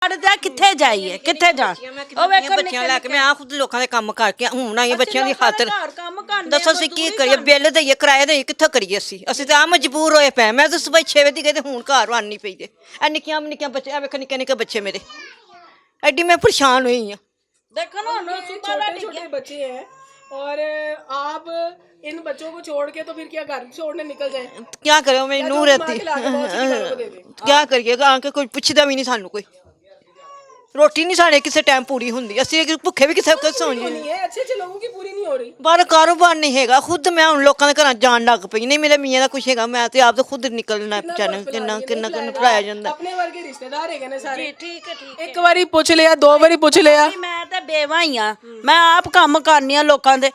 ਕਿੱਥੇ ਜਾਈਏ, ਕਿੱਥੇ ਜਾ ਉਹ ਵੇਖੋ ਬੱਚਿਆਂ ਲੈ ਕੇ ਮੈਂ ਆ ਖੁਦ ਲੋਕਾਂ ਦੇ ਕੰਮ ਕਰਕੇ ਹੁਣ ਆਈ ਬੱਚਿਆਂ ਦੀ ਖਾਤਰ। ਦੱਸੋ ਅਸੀਂ ਕੀ ਕਰੀਏ, ਬਿੱਲ ਦੇਈਏ, ਕਿਰਾਇਆ ਦੇਈਏ, ਕਿੱਥੋਂ ਕਰੀਏ ਅਸੀਂ ਤਾਂ ਆ ਮਜਬੂਰ ਹੋਏ ਪਏ। ਮੈਂ ਤਾਂ ਸਵੇਰ 6 ਵਜੇ ਦੀ ਗਈ ਤੇ ਹੁਣ ਘਰ ਆਉਣੀ ਪਈ ਜੇ। ਇਹ ਨਿੱਕੀਆਂ ਬੱਚੇ, ਆ ਵੇਖ ਨਿੱਕੇ ਨਿੱਕੇ ਬੱਚੇ ਮੇਰੇ, ਐਡੀ ਮੈਂ ਪਰੇਸ਼ਾਨ होई हूँ। देखो ना छोटे छोटे बच्चे हैं और आप इन बच्चों को छोड़ के तो फिर क्या घर छोड़ने निकल जाए? क्या करें, मेरी नूह रहती क्या करिए, आके कोई पूछता भी नहीं सानू, कोई रोटी नहीं साढ़े किसी टाइम पूरी होंगी, असं भुखे भी किसी सौ नहीं है। अच्छे लोगों की पूरी नहीं हो रही। बाहर कारोबार नहीं है, खुद मैं हूँ लोगों के घर जान लग पई। नहीं मेरे मियाँ का कुछ है, मैं तो आप तो खुद निकलना पढ़ाया जाता। अपने वर्गे रिश्तेदार है सारे। ठीक है एक बारी पूछ लिया, 2 बारी पूछ लिया। मैं तो बेवा ही हाँ, मैं आप काम करनी हाँ लोगों के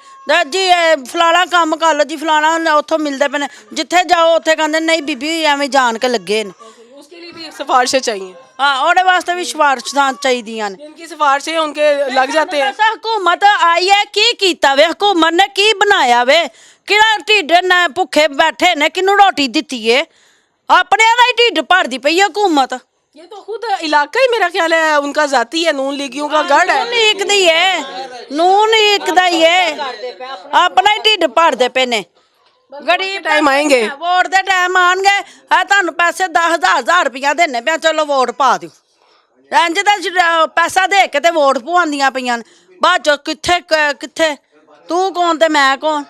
जी, फलाना काम कर लो जी, फलाना उतों मिलते पे, जिथे जाओ उत्थे कहते नहीं बीबी एवं जान के लगे ने। उसके लिए भी सिफारिशें चाहिए। हाँ, और वास्ते भी सिफारिशां चाहिए। जिनकी सिफारिशें उनके लग जाते हैं। हुकूमत आई है, की कीता वे हुकूमत ने, की बनाया वे, किड़ा ढिड ने भुखे बैठे ने, किनू रोटी दी है? अपने दा ही ढिड भरदी पई है हुकूमत। ये तो खुद इलाका ही मेरा ख्याल है उनका जाती है, नून लीगियों का गढ़ है। नून लीग दी है, नून लीग दा ही है, अपना ही ढिड भरदे पे ने। गरीब टाइम आएंगे, वोट दे टाइम आएंगे, है तुहानू पैसे 10,000 रुपया देने पे, चलो वोट पा दिओ। इंज ते पैसा दे के ते वोट पवांदियां पईयां ने, बाद चो कित्थे कित्थे तू कौन ते मैं कौन।